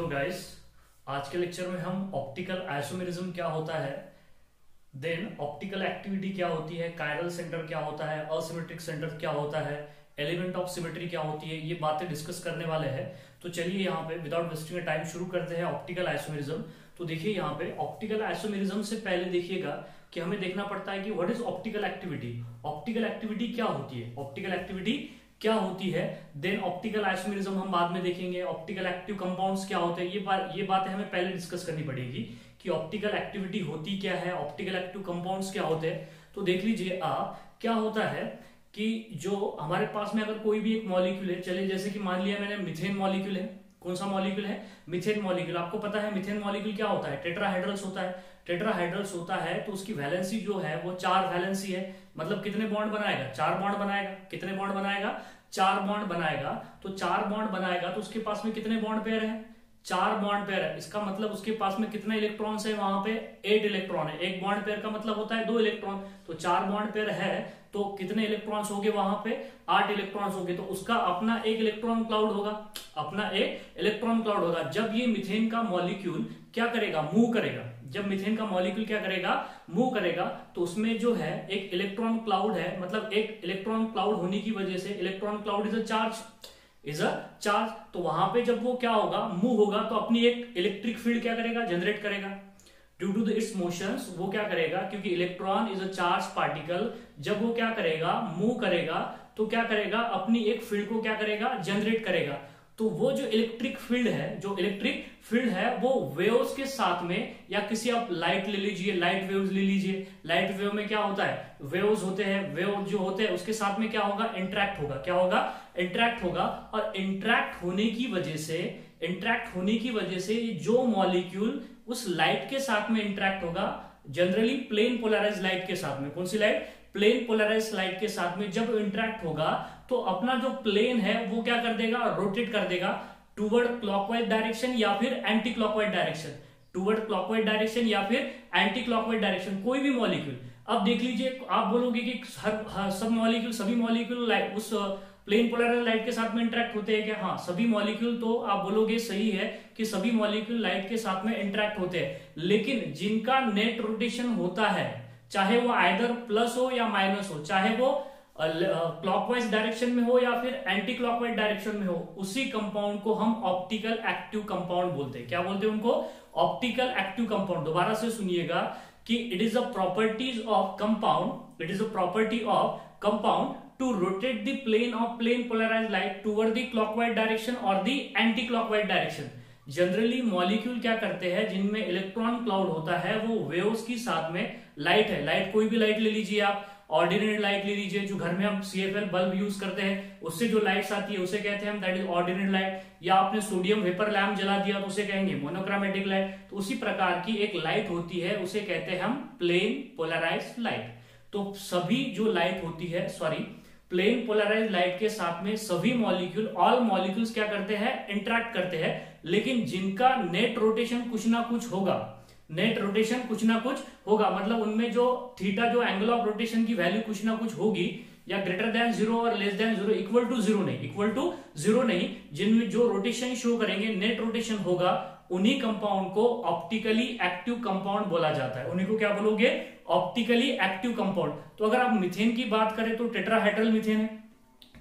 Hello guys. आज के lecture में हम ऑप्टिकल आइसोमेरिज्म क्या होता है, देन ऑप्टिकल एक्टिविटी क्या होती है, कायरल सेंटर क्या होता है, असिमेट्रिक सेंटर क्या होता है, एलिमेंट ऑफ सिमेट्री क्या होती है, ये बातें डिस्कस करने वाले हैं। तो चलिए यहाँ पे विदाउट वेस्टिंग टाइम शुरू करते हैं ऑप्टिकल आइसोमेरिज्म। तो देखिए यहाँ पे ऑप्टिकल आइसोमेरिज्म से पहले देखिएगा कि हमें देखना पड़ता है कि what is optical activity. Optical activity क्या होती है, ऑप्टिकल एक्टिविटी क्या होती है, देन ऑप्टिकल आइसोमेरिज्म हम बाद में देखेंगे। ऑप्टिकल एक्टिव कंपाउंड्स क्या होते हैं, ये बातें हमें पहले डिस्कस करनी पड़ेगी कि ऑप्टिकल एक्टिविटी होती क्या है, ऑप्टिकल एक्टिव कंपाउंड्स क्या होते हैं। तो देख लीजिए आप, क्या होता है कि जो हमारे पास में अगर कोई भी एक मॉलिक्यूल है, चलिए जैसे कि मान लिया मैंने मिथेन मॉलिक्यूल है। कौन सा मॉलिक्यूल है? Methane molecule. आपको पता है मिथेन मॉलिक्यूल क्या होता है? टेट्राहाइड्रल्स होता है। टेट्राहाइड्रल्स होता है तो उसकी वैलेंसी जो है वो 4 वैलेंसी है। मतलब कितने बॉन्ड बनाएगा? 4 बॉन्ड बनाएगा। कितने बॉन्ड बनाएगा? 4 बॉन्ड बनाएगा। तो 4 बॉन्ड बनाएगा तो उसके पास में कितने बॉन्ड पेयर है? 4 बॉन्ड पेयर है। इसका मतलब उसके पास में कितने इलेक्ट्रॉन्स है? वहां पे 8 इलेक्ट्रॉन है। एक बॉन्ड पेयर का मतलब होता है 2 इलेक्ट्रॉन। तो 4 बॉन्ड पेयर है तो कितने इलेक्ट्रॉन्स हो गए? वहां पे 8 इलेक्ट्रॉन्स हो गए। तो उसका अपना एक इलेक्ट्रॉन क्लाउड होगा, अपना एक इलेक्ट्रॉन क्लाउड होगा। जब ये मिथेन का मॉलिक्यूल क्या करेगा? मूव करेगा। जब मिथेन का मॉलिक्यूल क्या करेगा? मूव करेगा तो उसमें जो है एक इलेक्ट्रॉन क्लाउड है। मतलब एक इलेक्ट्रॉन क्लाउड होने की वजह से, electron cloud is a charge, तो वहां पे जब वो क्या होगा? मूव होगा तो अपनी एक इलेक्ट्रिक फील्ड क्या करेगा? जनरेट करेगा। ड्यू टू इट्स मोशंस वो क्या करेगा? क्योंकि electron is a charge particle, जब वो क्या करेगा? मूव करेगा तो क्या करेगा? अपनी एक फील्ड को क्या करेगा? जनरेट करेगा। तो वो जो इलेक्ट्रिक फील्ड है वो वेव्स के साथ में, या किसी आप लाइट ले लीजिए, लाइट वेव्स ले लीजिए। लाइट वेव में क्या होता है? वेव्स होते हैं। वेव जो होते हैं उसके साथ में क्या होगा? इंटरेक्ट होगा। क्या होगा? इंटरेक्ट होगा। और इंटरेक्ट होने की वजह से जो मॉलिक्यूल उस लाइट के साथ में इंटरेक्ट होगा, जनरली प्लेन पोलराइज लाइट के साथ में। कौन सी लाइट? प्लेन पोलराइज लाइट के साथ में जब इंटरेक्ट होगा तो अपना जो प्लेन है वो क्या कर देगा? रोटेट कर देगा टूवर्ड क्लॉकवाइज डायरेक्शन या फिर anti clockwise direction. Toward clockwise direction या फिर एंटी क्लॉकवाइज डायरेक्शन, कोई भी मॉलिक्यूल। अब देख लीजिए, आप बोलोगे कि सभी मॉलिक्यूल उस प्लेन पोलराइज लाइट के साथ में इंटरेक्ट होते हैं क्या? हाँ, सभी मॉलिक्यूल, तो आप बोलोगे सही है कि सभी मॉलिक्यूल लाइट के साथ में इंटरेक्ट होते हैं। लेकिन जिनका नेट रोटेशन होता है, चाहे वो आइदर प्लस हो या माइनस हो, चाहे वो क्लॉकवाइज डायरेक्शन में हो या फिर एंटी क्लॉकवाइज डायरेक्शन में हो, उसी कंपाउंड को हम ऑप्टिकल एक्टिव कंपाउंड बोलते हैं। क्या बोलते हैं उनको? Optical active compound. दोबारा से सुनिएगा कि it is a property of compound to rotate the plane of plane polarized light toward the clockwise direction or the anti-clockwise direction। Generally molecule क्या करते हैं, जिनमें इलेक्ट्रॉन क्लाउड होता है, वो वेव्स की साथ में लाइट है। लाइट कोई भी लाइट ले लीजिए आप, ऑर्डिनरी लाइट ले लीजिए, जो घर में हम CFL बल्ब यूज करते हैं उससे जो लाइट्स आती है उसे कहते हैं हम दैट इज ऑर्डिनरी लाइट। या आपने सोडियम वेपर लैम्प जला दिया तो उसे कहेंगे मोनोक्रोमेटिक लाइट। तो उसी प्रकार की एक लाइट होती है, उसे कहते हैं हम प्लेन पोलराइज्ड लाइट। तो सभी जो लाइट होती है, प्लेन पोलराइज्ड लाइट के साथ में सभी मॉलिक्यूल, ऑल मॉलिक्यूल्स क्या करते हैं? इंटरेक्ट करते हैं। लेकिन जिनका नेट रोटेशन कुछ ना कुछ होगा, मतलब उनमें जो थीटा, जो एंगल ऑफ रोटेशन की वैल्यू कुछ ना कुछ होगी, या ग्रेटर देन 0 और less than 0, equal to zero नहीं, जिनमें जो रोटेशन शो करेंगे, नेट रोटेशन होगा, उन्हीं कंपाउंड को ऑप्टिकली एक्टिव कंपाउंड बोला जाता है। उन्हीं को क्या बोलोगे? Optically active compound. तो अगर आप मिथेन की बात करें तो टेट्राहाइड्रल मिथेन है।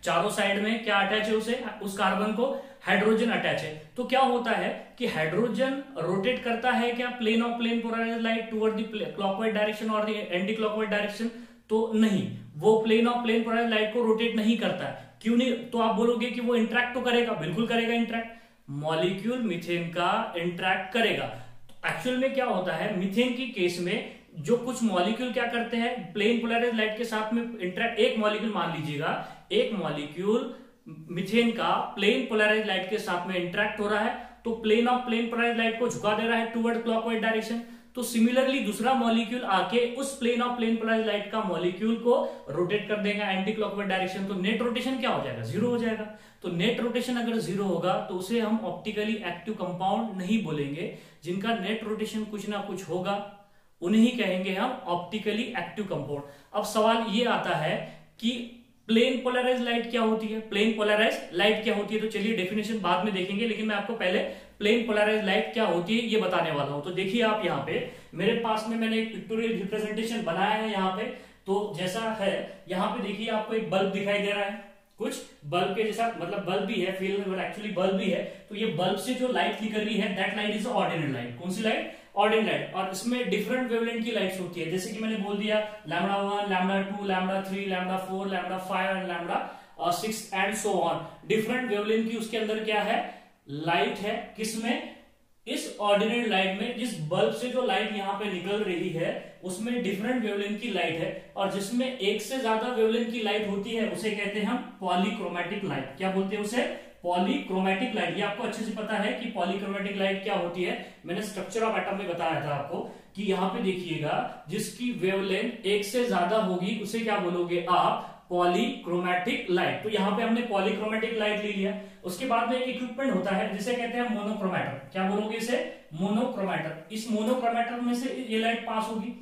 चारों साइड में क्या अटैच है? उस कार्बन को हाइड्रोजन अटैच है। तो क्या होता है कि हाइड्रोजन रोटेट करता है क्या plane polarised light toward the clockwise direction और द एंटी क्लॉकवाइज डायरेक्शन? तो नहीं, वो प्लेन पोलराइज्ड लाइट को रोटेट नहीं करता है। क्यों नहीं? तो आप बोलोगे कि वो इंटरेक्ट तो करेगा, बिल्कुल करेगा इंटरेक्ट। मॉलिक्यूल मिथेन का इंटरेक्ट करेगा। एक्चुअल में क्या होता है, मिथेन की केस में जो कुछ मॉलिक्यूल क्या करते हैं, प्लेन पोलराइज्ड लाइट के साथ में इंटरेक्ट, एक मॉलिक्यूल मान लीजिएगा, एक मॉलिक्यूल मिथेन का प्लेन पोलराइज्ड लाइट के साथ में इंटरेक्ट हो रहा है, तो प्लेन पोलराइज्ड लाइट को झुका दे रहा है टुवर्ड क्लॉकवाइज डायरेक्शन। तो सिमिलरली दूसरा मॉलिक्यूल आके उस प्लेन पोलराइज्ड लाइट का मॉलिक्यूल को रोटेट कर देगा एंटी क्लॉकवाइज डायरेक्शन। तो नेट रोटेशन क्या हो जाएगा? 0 हो जाएगा। तो नेट रोटेशन अगर 0 होगा तो उसे हम ऑप्टिकली एक्टिव कंपाउंड नहीं बोलेंगे। जिनका नेट रोटेशन कुछ ना कुछ होगा उन्हें ही कहेंगे हम ऑप्टिकली एक्टिव कंपाउंड। अब सवाल ये आता है कि प्लेन पोलराइज्ड लाइट क्या होती है? प्लेन पोलराइज्ड लाइट क्या होती है? तो चलिए डेफिनेशन बाद में देखेंगे, लेकिन मैं आपको पहले प्लेन पोलराइज लाइट क्या होती है ये बताने वाला हूं। तो देखिए आप यहाँ पे मेरे पास में मैंने एक पिक्टोरियल रिप्रेजेंटेशन बनाया है यहाँ पे। तो जैसा है यहाँ पे देखिए आपको एक बल्ब दिखाई दे रहा है, कुछ बल्ब के जैसा, मतलब बल्ब भी है फील्ड में, एक्चुअली बल्ब भी है। तो ये बल्ब से जो लाइट निकल रही है that light is ordinary light. कौन सी लाइट? Ordinary light. और इसमें डिफरेंट वेवलेंथ की लाइट्स होती है, जैसे कि मैंने बोल दिया λ1, λ2, λ3, λ4, λ5 and λ6 and so on. Different wavelength की उसके अंदर क्या है? लाइट है। किसमें? इस ऑर्डिनरी लाइट में। जिस बल्ब से जो लाइट यहाँ पे निकल रही है उसमें डिफरेंट वेवलेंथ की लाइट है, और जिसमें एक से ज्यादा वेवलेंथ की लाइट होती है उसे कहते हैं हम पॉलीक्रोमैटिक लाइट। क्या बोलते हैं उसे? Polychromatic light. ये आपको अच्छे से पता है कि पॉलीक्रोमैटिक लाइट क्या होती है। मैंने स्ट्रक्चर ऑफ एटम में बताया था आपको कि यहाँ पे देखिएगा जिसकी वेवलेंथ एक से ज्यादा होगी उसे क्या बोलोगे आप? Polychromatic light. तो यहाँ पे हमने पॉलीक्रोमैटिक लाइट ले लिया। उसके बाद में एक इक्विपमेंट होता है जिसे कहते हैं मोनोक्रोमैटर। क्या बोलोगे इसे? मोनोक्रोमैटर। इस मोनोक्रोमैटर में से ये लाइट पास होगी,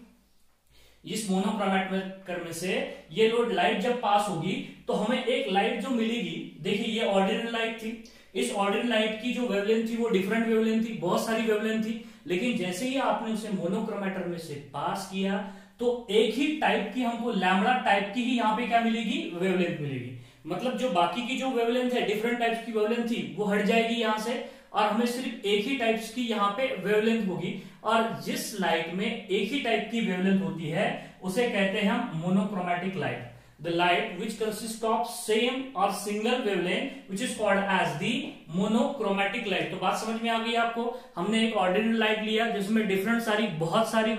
इस मोनोक्रोमैटर में से ये लाइट जब पास होगी तो हमें एक लाइट जो मिलेगी, देखिए ये ऑर्डिनरी लाइट थी। इस ऑर्डिनरी लाइट की जो वेवलेंथ थी वो डिफरेंट वेवलेंथ थी, बहुत सारी वेवलेंथ थी। लेकिन जैसे ही आपने उसे मोनोक्रोमैटर में से पास किया तो एक ही टाइप की हमको लैम्बडा टाइप की ही यहाँ पे क्या मिलेगी? वेवलेंथ मिलेगी। मतलब जो बाकी की जो वेवलेंथ है, डिफरेंट टाइप्स की वेवलेंथ थी, वो हट जाएगी यहाँ से, और हमें सिर्फ एक ही टाइप्स की यहाँ पे वेवलेंथ होगी। और जिस लाइट में एक ही टाइप की वेवलेंथ होती है उसे कहते हैं हम monochromatic light. The light which consist of same और single wavelength which is called as the monochromatic light. तो बात समझ में आ गई आपको? हमने एक ऑर्डिनरी लाइट लिया जिसमें बहुत सारी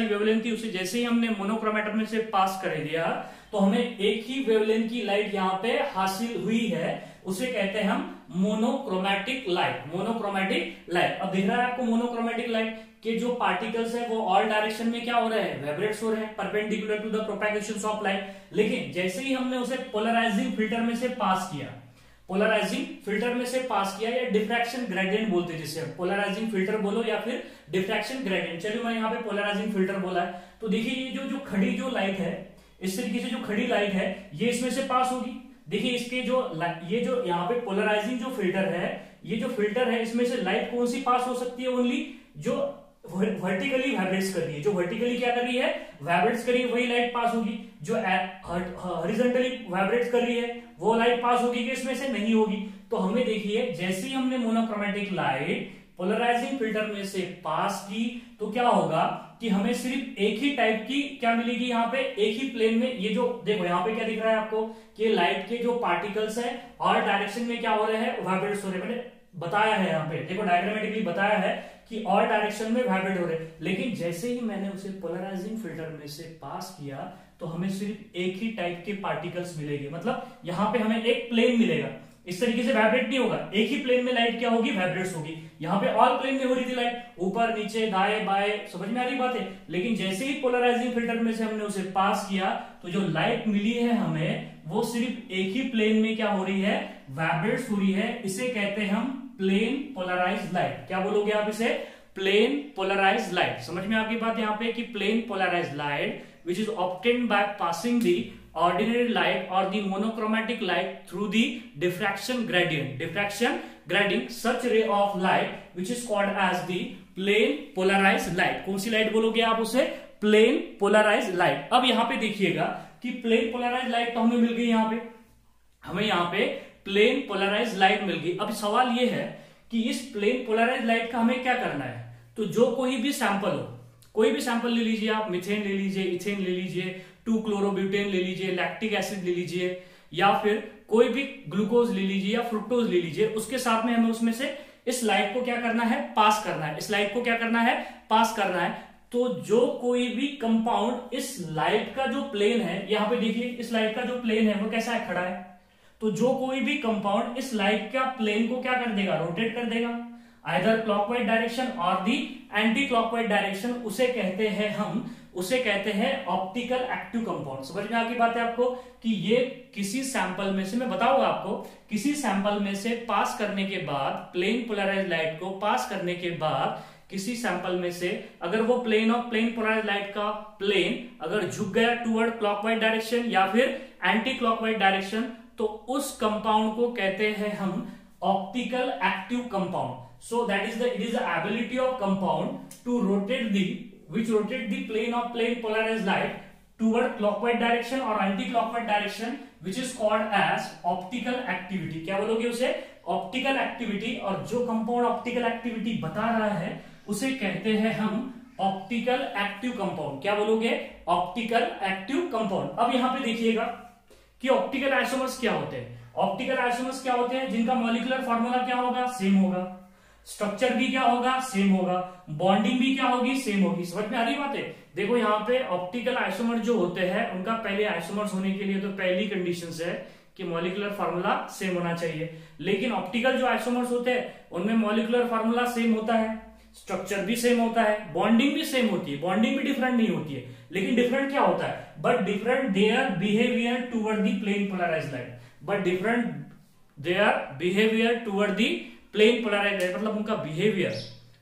वेवलेंथ थी, उसे जैसे ही हमने मोनोक्रोमैटर में से पास कर दिया तो हमें एक ही वेवलेंथ की लाइट यहाँ पे हासिल हुई है, उसे कहते हैं हम मोनोक्रोमैटिक लाइट। Monochromatic light. अब दिख रहा है आपको मोनोक्रोमैटिक लाइट के जो पार्टिकल्स है वो ऑल डायरेक्शन में क्या हो रहे हैं? वाइब्रेट्स हो रहे हैं perpendicular to the propagation of light. लेकिन जैसे ही हमने उसे पोलराइजिंग फिल्टर में से पास किया, या डिफ्रैक्शन ग्रेडियंट बोलते हैं जिसे, पोलराइजिंग फिल्टर बोलो या फिर डिफ्रैक्शन ग्रेडियंट। चलिए मैं यहाँ पे पोलराइजिंग फिल्टर बोला है। तो देखिए ये जो खड़ी जो लाइट है, इस तरीके से जो खड़ी लाइट है ये इसमें से पास होगी। देखिए इसके ये जो यहाँ पे पोलराइजिंग जो फिल्टर है, ये जो फिल्टर है इसमें से लाइट कौन सी पास हो सकती है? ओनली जो वर्टिकली वाइब्रेट्स कर रही है, जो वर्टिकली क्या कर रही है? वाइब्रेट्स कर रही है, वही लाइट पास होगी। जो हॉरिजॉन्टली वाइब्रेट्स कर रही है वो लाइट पास होगी कि इसमें से? नहीं होगी। तो हमें देखिए जैसे ही हमने मोनोक्रोमैटिक लाइट पोलराइजिंग फिल्टर में से पास की तो क्या होगा कि हमें सिर्फ एक ही टाइप की क्या मिलेगी? यहाँ पे एक ही प्लेन में। ये जो देखो यहाँ पे क्या दिख रहा है आपको कि लाइट के जो पार्टिकल्स है और डायरेक्शन में क्या हो रहे हैं? वाइब्रेट्स हो रहे हैं। मैंने बताया है यहाँ पे, देखो डायग्रामेटिकली बताया है कि और डायरेक्शन में वाइब्रेट हो रहे हैं। लेकिन जैसे ही मैंने उसे पोलराइजिंग फिल्टर में से पास किया तो हमें सिर्फ एक ही टाइप के पार्टिकल्स मिलेंगे। मतलब यहाँ पे हमें एक प्लेन मिलेगा, इस तरीके से वाइब्रेट नहीं होगा। एक ही प्लेन में लाइट क्या होगी? वाइब्रेट्स होगी। यहाँ पे ऑल प्लेन में हो रही थी लाइट, ऊपर नीचे दाएं बाएं, समझ में आ रही बात है। लेकिन जैसे ही पोलराइजिंग फिल्टर में से हमने उसे पास किया तो जो लाइट मिली है हमें वो सिर्फ एक ही प्लेन में क्या हो रही है? वाइब्रेट्स हो रही है। इसे कहते हैं हम प्लेन पोलराइज्ड लाइट। क्या बोलोगे आप इसे? Plane polarised light. समझ में आपकी बात यहाँ पे कि plane polarised light which is obtained by passing the ordinary light or the monochromatic light through the diffraction gradient such ray of light which is called as the plane polarized light। कौन सी light बोलोगे आप उसे? Plane polarised light. अब यहाँ पे देखिएगा कि plane polarised light तो हमें मिल गई, हमें यहाँ पे प्लेन पोलराइज्ड लाइट मिल गई। अब सवाल ये है कि इस प्लेन पोलराइज्ड लाइट का हमें क्या करना है? तो जो कोई भी सैंपल हो, कोई भी सैंपल ले लीजिए आप, मिथेन ले लीजिए, इथेन ले लीजिए, 2-क्लोरोब्यूटेन ले लीजिए, लैक्टिक एसिड ले लीजिए, या फिर कोई भी ग्लूकोज ले लीजिए या फ्रुक्टोज ले लीजिए, उसके साथ में हमें उसमें से इस लाइट को क्या करना है? पास करना है। इस लाइट को क्या करना है? पास करना है। तो जो कोई भी कंपाउंड इस लाइट का जो प्लेन है, यहाँ पे देखिए इस लाइट का जो प्लेन है वो कैसा है? खड़ा है। तो जो कोई भी कंपाउंड इस लाइट का प्लेन को क्या कर देगा? रोटेट कर देगा, आइदर क्लॉकवाइज डायरेक्शन और दी एंटी क्लॉकवाइज डायरेक्शन। उसे कहते हैं ऑप्टिकल एक्टिव कंपाउंड। समझ में आती बात है आपको कि ये किसी सैंपल में से, मैं बताऊंगा आपको, किसी सैंपल में से पास करने के बाद, प्लेन पोलराइज्ड लाइट को पास करने के बाद किसी सैंपल में से अगर वो प्लेन पोलराइज्ड लाइट का प्लेन अगर झुक गया टुवर्ड क्लॉकवाइज डायरेक्शन या फिर एंटी क्लॉकवाइज डायरेक्शन, तो उस कंपाउंड को कहते हैं हम optical active compound. So that is it is the ability of compound to rotate the plane of plane polarized light toward clockwise direction or anti-clockwise direction, which is called as optical activity. क्या बोलोगे उसे? Optical activity. और जो compound optical activity बता रहा है उसे कहते हैं हम ऑप्टिकल एक्टिव कंपाउंड. क्या बोलोगे? Optical active compound. अब यहां पे देखिएगा कि ऑप्टिकल आइसोमर्स क्या होते हैं. ऑप्टिकल आइसोमर्स क्या होते हैं? जिनका मॉलिक्यूलर फार्मूला क्या होगा? सेम होगा. स्ट्रक्चर भी क्या होगा? सेम होगा. बॉन्डिंग भी क्या होगी? सेम होगी. समझ में आ रही बात है? देखो यहाँ पे ऑप्टिकल आइसोमर जो होते हैं उनका पहले आइसोमर्स होने के लिए तो पहली कंडीशन है कि मॉलिक्यूलर फार्मूला सेम होना चाहिए. लेकिन ऑप्टिकल जो आइसोमर्स होते हैं उनमें मॉलिक्यूलर फार्मूला सेम होता है, स्ट्रक्चर भी सेम होता है, बॉन्डिंग भी सेम होती है. बॉन्डिंग भी डिफरेंट नहीं होती है, लेकिन डिफरेंट क्या होता है? But different their behaviour toward the plane polarised light. But different their behaviour toward the plane polarised light. मतलब उनका बिहेवियर.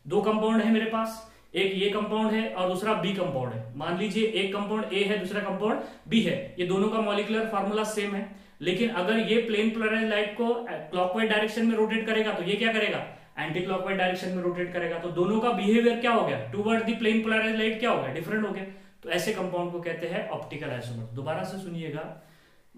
दो कंपाउंड है मेरे पास, एक ये कंपाउंड है और दूसरा बी कंपाउंड है. मान लीजिए एक कंपाउंड ए है, दूसरा कंपाउंड बी है. ये दोनों का मॉलिक्यूलर फार्मूला सेम है, लेकिन अगर ये प्लेन पोलराइज्ड लाइट को क्लॉकवाइज डायरेक्शन में रोटेट करेगा तो ये क्या करेगा? एंटी क्लॉकवाइज डायरेक्शन में रोटेट करेगा. तो दोनों का बिहेवियर क्या हो गया? Toward the plane polarised light क्या हो गया? डिफरेंट हो गया. तो ऐसे कंपाउंड को कहते हैं ऑप्टिकल आइसोमर. दोबारा से सुनिएगा,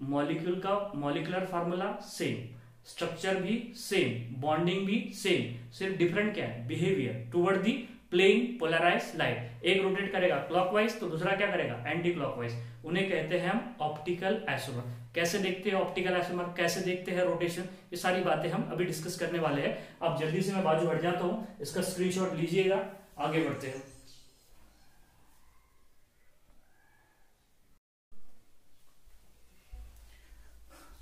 मॉलिक्यूल का मॉलिक्यूलर फार्मूला सेम, स्ट्रक्चर भी सेम, बॉन्डिंग भी सेम, सिर्फ डिफरेंट क्या है? Behaviour toward the plane polarised light. एक रोटेट करेगा क्लॉकवाइज तो दूसरा क्या करेगा? Anti clockwise. उन्हें कहते हैं हम ऑप्टिकल आइसोमर. कैसे देखते हैं ऑप्टिकल आइसोमर, कैसे देखते हैं रोटेशन, ये सारी बातें हम अभी डिस्कस करने वाले हैं. अब जल्दी से मैं बाजू हट जाता हूं, इसका स्क्रीनशॉट लीजिएगा, आगे बढ़ते हैं.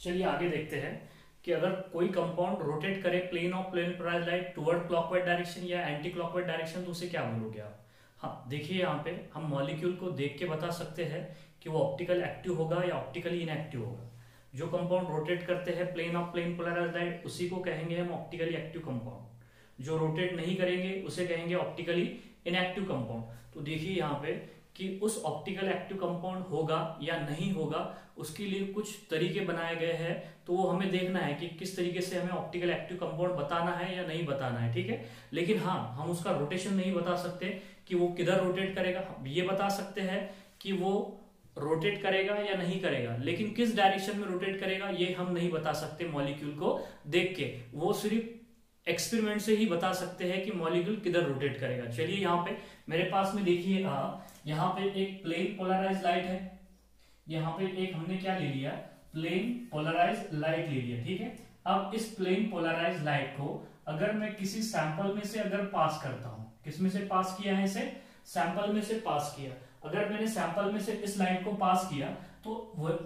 चलिए आगे देखते हैं कि अगर कोई कंपाउंड रोटेट करे plane of plane polarised light toward clockwise direction या एंटी क्लॉकवाइज डायरेक्शन तो उसे क्या बोलोगे आप? हाँ देखिए, यहाँ पे हम मॉलिक्यूल को देख के बता सकते हैं कि वो ऑप्टिकल एक्टिव होगा या ऑप्टिकली इनएक्टिव होगा. जो कंपाउंड रोटेट करते हैं plane of plane polarised light उसी को कहेंगे हम ऑप्टिकली एक्टिव कंपाउंड. जो रोटेट नहीं करेंगे उसे कहेंगे ऑप्टिकली इनएक्टिव कंपाउंड. तो देखिए यहाँ पे कि उस ऑप्टिकल एक्टिव कंपाउंड होगा या नहीं होगा उसके लिए कुछ तरीके बनाए गए हैं. तो वो हमें देखना है कि किस तरीके से हमें ऑप्टिकल एक्टिव कंपाउंड बताना है या नहीं बताना है. ठीक है, लेकिन हाँ हम उसका रोटेशन नहीं बता सकते कि वो किधर रोटेट करेगा. ये बता सकते हैं कि वो रोटेट करेगा या नहीं करेगा, लेकिन किस डायरेक्शन में रोटेट करेगा ये हम नहीं बता सकते मॉलिक्यूल को देख के. वो सिर्फ एक्सपेरिमेंट से ही बता सकते हैं कि मॉलिक्यूल किधर रोटेट करेगा. चलिए यहाँ पे मेरे पास में देखिए, यहाँ पे एक प्लेन पोलराइज्ड लाइट है. यहाँ पे एक हमने क्या ले लिया? प्लेन पोलराइज्ड लाइट ले लिया. ठीक है, अब इस प्लेन पोलराइज्ड लाइट को अगर मैं किसी सैंपल में से अगर पास करता हूं, किसमें से पास किया है? इसे सैंपल में से पास किया. अगर मैंने सैंपल में से इस लाइट को पास किया तो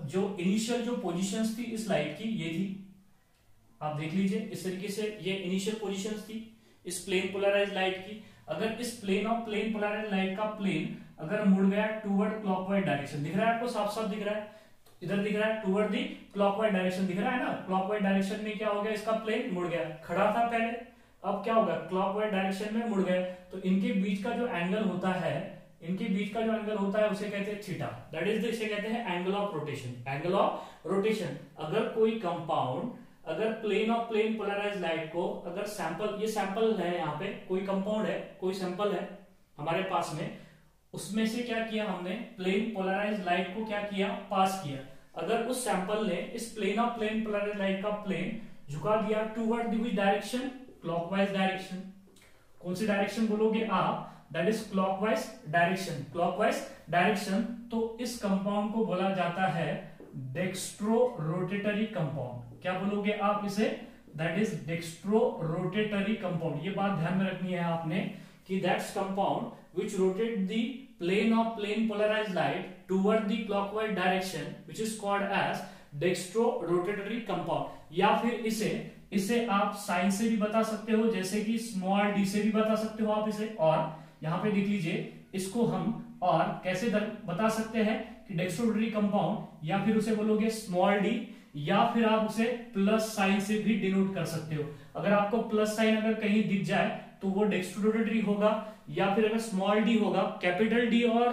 जो इनिशियल जो पोजीशंस थी इस लाइट की ये थी. आप देख लीजिए इस तरीके से ये इनिशियल पोजीशंस थी इस प्लेन पोलराइज्ड लाइट की. अगर इस plane of plane polarised light का प्लेन अगर मुड़ गया टुवर्ड क्लॉकवाइज डायरेक्शन, दिख रहा है आपको? साफ साफ दिख रहा है, इधर दिख रहा है टुवर्ड दी क्लॉकवाइज डायरेक्शन, दिख रहा है ना? क्लॉकवाइज डायरेक्शन में क्या हो गया? इसका प्लेन मुड़ गया. खड़ा था पहले, अब क्या होगा? क्लॉकवाइज डायरेक्शन में मुड़ गया. तो इनके बीच का जो एंगल होता है, इनके बीच का जो एंगल होता है उसे कहते हैं थीटा. दैट इज इसे कहते हैं angle of rotation. Angle of rotation. अगर कोई कंपाउंड अगर plane of plane polarised light को अगर सैंपल, ये सैंपल है, यहाँ पे कोई कंपाउंड है, कोई सैंपल है हमारे पास में, उसमें से क्या किया हमने? प्लेन पोलराइज्ड लाइट को क्या किया? पास किया. अगर उस सैंपल ने इस plane of plane polarised light का प्लेन झुका दिया toward the direction? Clockwise direction. कौन सी डायरेक्शन बोलोगे आप? That is clockwise direction. Clockwise direction. तो इस कंपाउंड को बोला जाता है डेक्स्ट्रो रोटेटरी कंपाउंड. क्या बोलोगे आप इसे? That is dextrorotatory compound. ये बात ध्यान में रखनी है आपने कि that's compound which rotate the plane of plane polarized light toward the clockwise direction, which is called as dextro-rotatory compound. या फिर इसे आप साइन से भी बता सकते हो, जैसे कि स्मॉल डी से भी बता सकते हो आप इसे. और यहाँ पे देख लीजिए, इसको हम और कैसे बता सकते हैं कि डेक्स्ट्रो-रोटरी कंपाउंड, या फिर उसे बोलोगे स्मॉल डी, या फिर आप उसे प्लस साइन से भी डिनोट कर सकते हो. अगर आपको प्लस साइन अगर कहीं दिख जाए तो वो डेक्स्ट्रो-रोटरी होगा, या फिर अगर स्मॉल डी होगा, कैपिटल डी और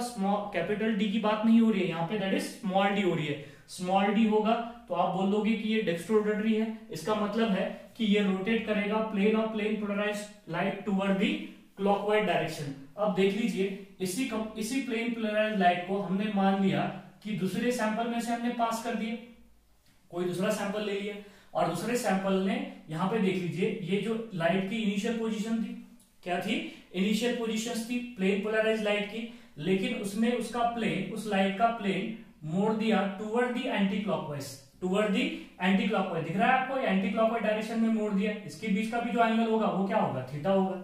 कैपिटल डी की बात नहीं हो रही है यहाँ पे, दैट इज स्मॉल डी हो रही है, स्मॉल डी होगा तो आप बोल दोगे कि ये डेक्स्ट्रोरोटेटरी है। इसका मतलब है कि ये रोटेट करेगा plane of plane polarised light toward the clockwise direction. अब देख लीजिए इसी प्लेन पोलराइज्ड लाइट को हमने मान लिया कि दूसरे सैंपल में से हमने पास कर दिए, कोई दूसरा सैंपल ले लिया और दूसरे सैंपल ने यहाँ पे देख लीजिए ये जो लाइट की इनिशियल पोजीशन थी, क्या थी, इनिशियल पोजीशन थी प्लेन पोलराइज्ड लाइट की, लेकिन उसने उसका प्लेन, उस लाइट का प्लेन मोड़ दिया toward the anti clockwise, toward the anti clockwise. दिख रहा है आपको, एंटी क्लॉकवाइज डायरेक्शन में मोड़ दिया। इसके बीच का भी जो एंगल होगा वो क्या होगा, थीटा होगा।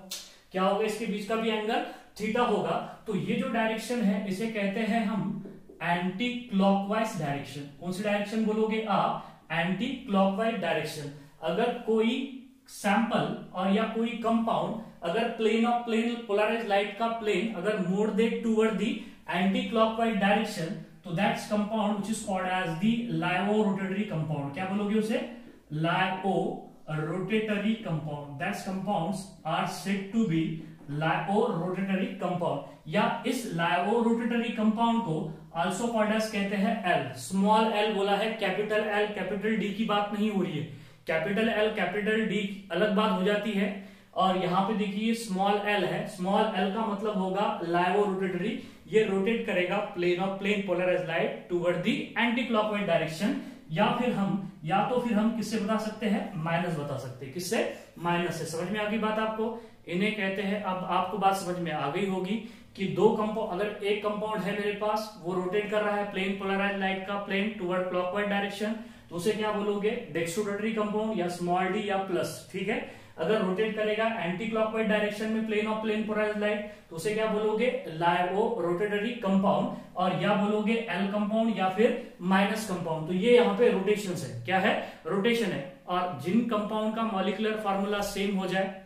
क्या होगा, इसके बीच का भी एंगल थीटा होगा। तो ये जो डायरेक्शन है इसे कहते हैं हम एंटी क्लॉकवाइज डायरेक्शन। कौन सी डायरेक्शन बोलोगे आप, एंटी क्लॉकवाइज डायरेक्शन। अगर कोई सैंपल और या कोई कंपाउंड अगर plane of plane polarised light का प्लेन अगर मोड़ दे toward the anti clockwise direction, तो that's compound which is called as the laevorotatory compound. क्या बोलोगे उसे, laevorotatory compound. That's compounds are said to be laevorotatory compound. या इस लायो रोटेटरी कंपाउंड को आल्सो कॉल्ड एज कहते हैं L. Small L बोला है, कैपिटल एल कैपिटल डी की बात नहीं हो रही है। कैपिटल एल कैपिटल डी अलग बात हो जाती है। और यहाँ पे देखिए स्मॉल एल है, स्मॉल एल का मतलब होगा लायो रोटेटरी। ये रोटेट करेगा plane of plane polarised light toward the anti clockwise direction. या तो फिर हम किससे बता सकते हैं, माइनस बता सकते हैं। किससे, माइनस से। समझ में आ गई बात आपको, इन्हें कहते हैं। अब आपको बात समझ में आ गई होगी कि दो कंपाउंड, अगर एक कंपाउंड है मेरे पास वो रोटेट कर रहा है प्लेन पोलराइज्ड लाइट का प्लेन टुवर्ड क्लॉकवाइज डायरेक्शन, तो उसे क्या बोलोगे, डेक्स्ट्रोरोटेटरी कंपाउंड या स्मॉल डी या प्लस। ठीक है, अगर रोटेट करेगा एंटी क्लॉकवाइज डायरेक्शन में plane of plane polarised light तो उसे क्या बोलोगे, लायो रोटेटरी कंपाउंड। और या बोलोगे एल कंपाउंड या फिर माइनस कंपाउंड। तो ये यहाँ पे रोटेशन है, क्या है, रोटेशन है। और जिन कंपाउंड का मॉलिक्यूलर फार्मूला सेम हो जाए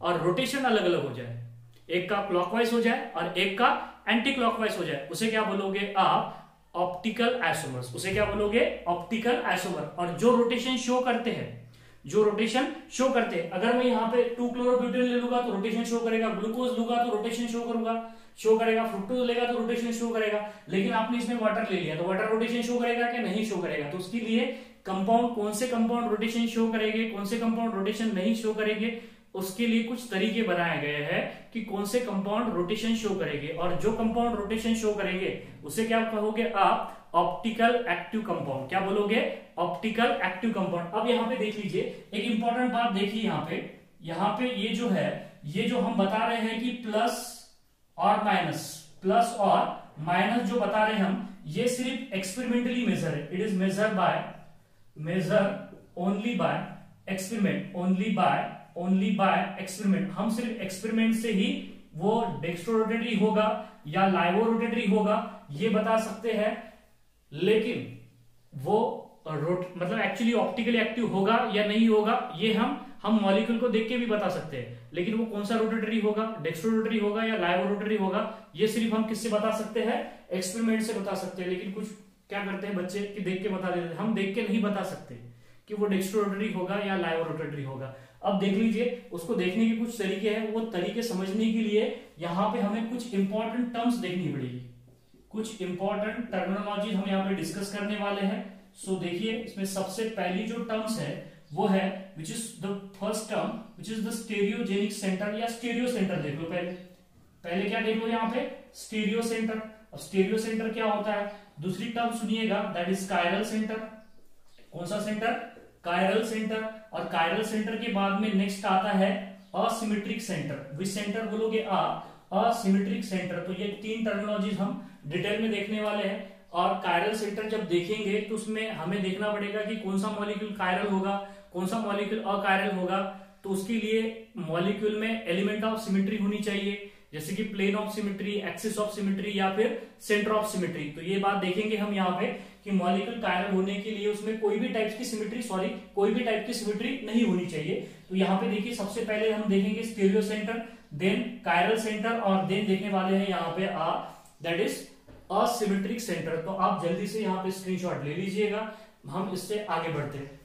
और रोटेशन अलग अलग हो जाए, एक का क्लॉकवाइज हो जाए और एक का एंटी क्लॉकवाइज हो जाए, उसे क्या बोलोगे आप, ऑप्टिकल आइसोमर्स। उसे क्या बोलोगे, ऑप्टिकल आइसोमर। और जो रोटेशन शो करते हैं, जो रोटेशन शो करते हैं, अगर मैं यहाँ पे 2 क्लोरोब्यूटेन ले लूंगा तो रोटेशन शो करेगा, ग्लूकोज लूंगा तो रोटेशन शो करेगा, फ्रुक्टोज लेगा तो रोटेशन शो करेगा। लेकिन आपने इसमें वाटर ले लिया तो वाटर रोटेशन शो करेगा क्या, नहीं शो करेगा। तो उसके लिए कंपाउंड, कौन से कंपाउंड रोटेशन शो करेंगे, कौन से कंपाउंड रोटेशन नहीं शो करेंगे, उसके लिए कुछ तरीके बनाए गए हैं कि कौन से कंपाउंड रोटेशन शो करेंगे। और जो कंपाउंड रोटेशन शो करेंगे उसे क्या कहोगे आप, ऑप्टिकल एक्टिव कंपाउंड। क्या बोलोगे, ऑप्टिकल एक्टिव कंपाउंड। अब यहाँ पे देख लीजिए एक इंपॉर्टेंट बात देखिए, यहाँ पे ये जो है, ये जो हम बता रहे हैं कि प्लस और माइनस जो बता रहे हैं हम, ये सिर्फ एक्सपेरिमेंटली मेजर है। It is measure only by experiment, only by experiment. हम सिर्फ एक्सपेरिमेंट से ही वो डेक्स्ट्रोरोटेटरी होगा या लाइवो रोटेटरी होगा ये बता सकते हैं, लेकिन वो मतलब एक्चुअली ऑप्टिकली एक्टिव होगा या नहीं होगा ये हम मॉलिक्यूल को देख के भी बता सकते हैं। लेकिन वो कौन सा रोटेटरी होगा, डेक्स्ट्रोरोटेटरी होगा या लाइवो रोटेटरी होगा, ये सिर्फ हम किससे बता सकते हैं, एक्सपेरिमेंट से बता सकते हैं। लेकिन कुछ क्या करते हैं बच्चे कि देख के बता देते हैं, हम देख के नहीं बता सकते कि वो डेक्स्ट्रोरोटेटरी होगा या लाइवो रोटेटरी होगा। अब देख लीजिए, उसको देखने के कुछ तरीके हैं। वो तरीके समझने के लिए यहाँ पे हमें कुछ इंपॉर्टेंट टर्म्स देखनी पड़ेगी, कुछ इंपॉर्टेंट टर्मिनोलॉजी हम यहाँ पे डिस्कस करने वाले हैं। सो देखिए, इसमें सबसे पहली जो टर्म्स है वो है which is the first term which is the stereogenic centre या स्टीरियो सेंटर। देख लो पहले क्या देख लो यहाँ पे, स्टीरियो सेंटर। अब स्टीरियो सेंटर क्या होता है, दूसरी टर्म सुनिएगा, दैट इज कायरल सेंटर। कौन सा सेंटर, कायरल सेंटर। और कायरल सेंटर के बाद में नेक्स्ट आता है असिमेट्रिक सेंटर। विच सेंटर बोलोगे आप, असिमेट्रिक सेंटर। तो ये तीन टर्मिनोलॉजीज हम डिटेल में देखने वाले हैं। और कायरल सेंटर जब देखेंगे तो उसमें हमें देखना पड़ेगा कि कौन सा मॉलिक्यूल कायरल होगा, कौन सा मॉलिक्यूल अकायरल होगा। तो उसके लिए मॉलिक्यूल में एलिमेंट ऑफ सिमेट्री होनी चाहिए, जैसे कि plane of symmetry, axis of symmetry या फिर सेंटर ऑफ सिमेट्री। तो ये बात देखेंगे हम यहाँ पे कि मॉलिक्यूल कायरल होने के लिए उसमें कोई भी टाइप की सिमेट्री नहीं होनी चाहिए। तो यहाँ पे देखिए, सबसे पहले हम देखेंगे stereo centre, then chiral centre और देन देखने वाले हैं यहाँ पे दैट इज असिमेट्रिक सेंटर। तो आप जल्दी से यहाँ पे स्क्रीनशॉट ले लीजिएगा, हम इससे आगे बढ़ते हैं।